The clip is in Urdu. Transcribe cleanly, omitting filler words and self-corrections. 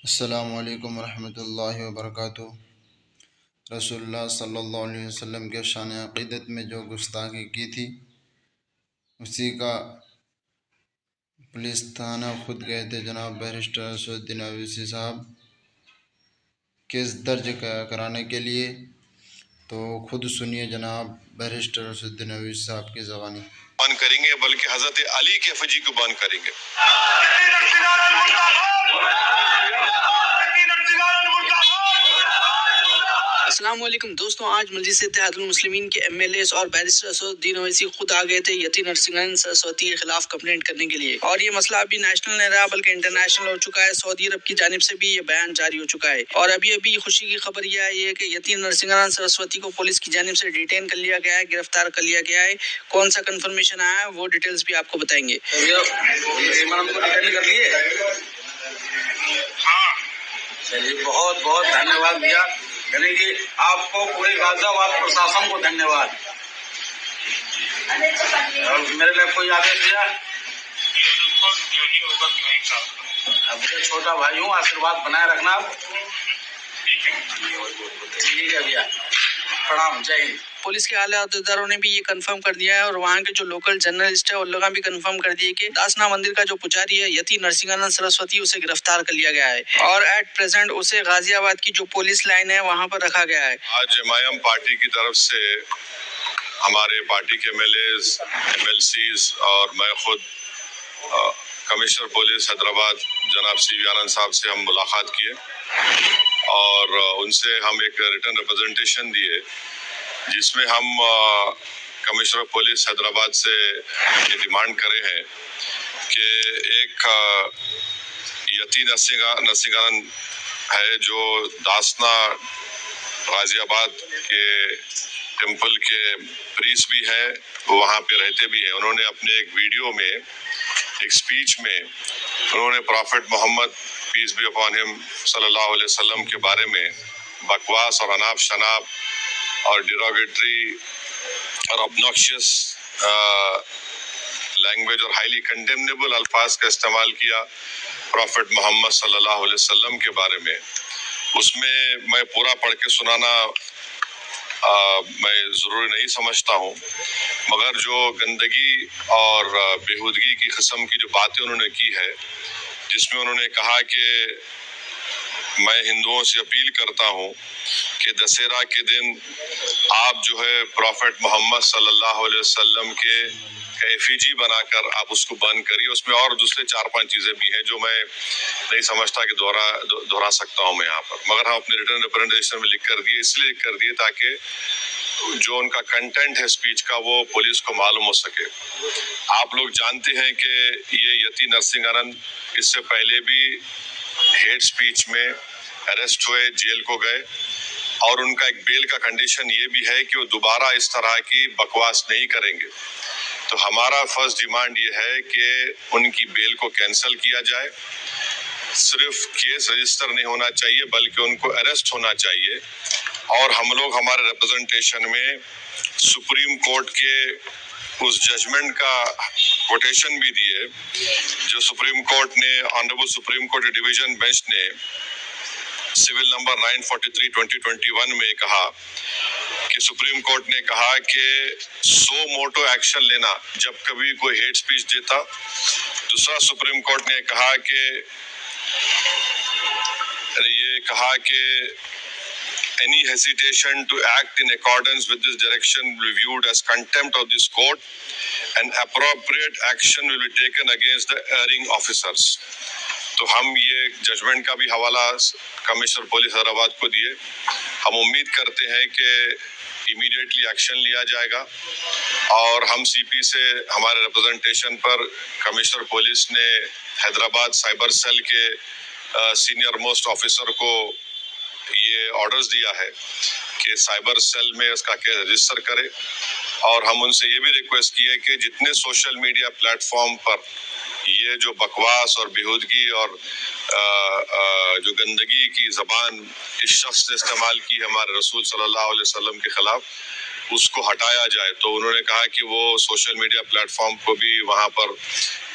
السلام علیکم ورحمۃ اللہ وبرکاتہ۔ رسول اللہ صلی اللہ علیہ وسلم کے شان عقیدت میں جو گستاخی کی تھی اسی کا پولیس تھانہ خود گئے تھے جناب بیرسٹر اسد الدین اویسی صاحب کیس درج کرانے کے لیے، تو خود سنیے جناب بیرسٹر اسد الدین اویسی صاحب کی زبانی۔ بان کریں گے بلکہ حضرت علی کے فجی کو بان کریں گے۔ السلام علیکم دوستوں، آج مجلس اتحاد المسلمین کے ایم ایل ایز اور بیرسٹر اسد الدین اویسی خود آ گئے تھے یتی نرسنگن سرسوتی کے خلاف کمپلینٹ کرنے کے لیے، اور یہ مسئلہ ابھی نیشنل نہیں رہا بلکہ انٹرنیشنل ہو چکا ہے۔ سعودی عرب کی جانب سے بھی یہ بیان جاری ہو چکا ہے، اور ابھی خوشی کی خبر یہ آئی ہے کہ یتی نرسنگن سرسوتی کو پولیس کی جانب سے ڈیٹین کر لیا گیا ہے، گرفتار کر لیا گیا ہے۔ کون سا کنفرمیشن آیا ہے وہ ڈیٹیلز بھی آپ کو بتائیں گے۔ چلیے بہت بہت دھنیہ واد بھیا، یعنی کہ آپ کو پورے غازی آباد پرشاسن کو دھنیہ واد۔ اور میرے لیے کوئی آدیش دیا؟ اب یہ چھوٹا بھائی ہوں، آشیرواد بنائے رکھنا آپ۔ ٹھیک ہے بھیا، پرنام، جے ہند۔ پولیس کے اعلیٰ عہدیداروں نے بھی یہ کنفرم کر دیا ہے، اور وہاں کے جو لوکل جرنلسٹ ہے ان لوگوں نے بھی کنفرم کر دیا کہ داسنا مندر کا جو پجاری ہے یتی نرسنگن سرسوتی، اسے گرفتار کر لیا گیا ہے، اور ایٹ پریزنٹ اسے غازی آباد کی جو پولیس لائن ہے وہاں پر رکھا گیا ہے۔ آج MIM پارٹی کی طرف سے ہمارے پارٹی کے ایم ایل ایز، MLCs اور میں خود کمشنر پولیس حیدرآباد جناب CV آنند صاحب سے ہم ملاقات کیے، اور ان سے ہم ایک ریٹن ریپرزنٹیشن دیے جس میں ہم کمشنر پولیس حیدرآباد سے یہ ڈیمانڈ کرے ہیں کہ ایک یتی نرسنگن ہے جو داسنا غازی آباد کے ٹیمپل کے پریس بھی ہے، وہاں پہ رہتے بھی ہیں۔ انہوں نے اپنے ایک ویڈیو میں، ایک سپیچ میں، انہوں نے prophet Muhammad peace be upon him صلی اللہ علیہ وسلم کے بارے میں بکواس اور اناپ شناپ اور ڈیروگیٹری اور obnoxious لینگویج اور ہائیلی کنڈیمنیبل الفاظ کا استعمال کیا پرافٹ محمد صلی اللہ علیہ وسلم کے بارے میں۔ اس میں میں پورا پڑھ کے سنانا میں ضروری نہیں سمجھتا ہوں، مگر جو گندگی اور بےہودگی کی قسم کی جو باتیں انہوں نے کی ہے، جس میں انہوں نے کہا کہ میں ہندوؤں سے اپیل کرتا ہوں کہ دسہرہ کے دن آپ جو ہے پرافٹ محمد صلی اللہ علیہ وسلم کے ایفیجی بنا کر آپ اس کو بند کریے۔ اس میں اور دوسرے 4-5 چیزیں بھی ہیں جو میں نہیں سمجھتا کہ دہرا سکتا ہوں میں یہاں پر، مگر ہم اپنے ریٹن ریپرزنٹیشن میں لکھ کر دیے، اس لیے لکھ کر دیے تاکہ جو ان کا کنٹینٹ ہے اسپیچ کا وہ پولیس کو معلوم ہو سکے۔ آپ لوگ جانتے ہیں کہ یہ یتی نرسنگن اس سے پہلے بھی ہیٹ اسپیچ میں اریسٹ ہوئے، جیل کو گئے، اور ان کا ایک بیل کا کنڈیشن یہ بھی ہے کہ وہ دوبارہ اس طرح کی بکواس نہیں کریں گے۔ تو ہمارا فرسٹ ڈیمانڈ یہ ہے کہ ان کی بیل کو کینسل کیا جائے، صرف کیس رجسٹر نہیں ہونا چاہیے بلکہ ان کو اریسٹ ہونا چاہیے۔ اور ہم لوگ ہمارے ریپرزنٹیشن میں سپریم کورٹ کے اس ججمنٹ کا کوٹیشن بھی دیے جو سپریم کورٹ نے، honourable supreme court division bench نے سول نمبر 943/2021 میں کہا کہ سپریم کورٹ نے کہا کہ سو موٹو ایکشن لینا جب کبھی کوئی ہیٹ سپیچ دیتا۔ دوسرا سپریم کورٹ نے کہا کہ any hesitation to act in accordance with this direction will be viewed as contempt of this court and appropriate action will be taken against the erring officers۔ تو ہم یہ ججمنٹ کا بھی حوالہ کمشنر پولیس حیدرآباد کو دیے۔ ہم امید کرتے ہیں کہ امیڈیٹلی ایکشن لیا جائے گا، اور ہم CP سے ہمارے ریپرزنٹیشن پر کمشنر پولیس نے حیدرآباد سائبر سیل کے سینئر موسٹ آفیسر کو یہ آرڈرز دیا ہے کہ سائبر سیل میں اس کا کیس رجسٹر کرے، اور ہم ان سے یہ بھی ریکویسٹ کی ہے کہ جتنے سوشل میڈیا پلیٹ فارم پر یہ جو بکواس اور بےہودگی اور جو گندگی کی زبان اس شخص نے استعمال کی ہمارے رسول صلی اللہ علیہ وسلم کے خلاف، اس کو ہٹایا جائے۔ تو انہوں نے کہا کہ وہ سوشل میڈیا پلیٹ فارم کو بھی وہاں پر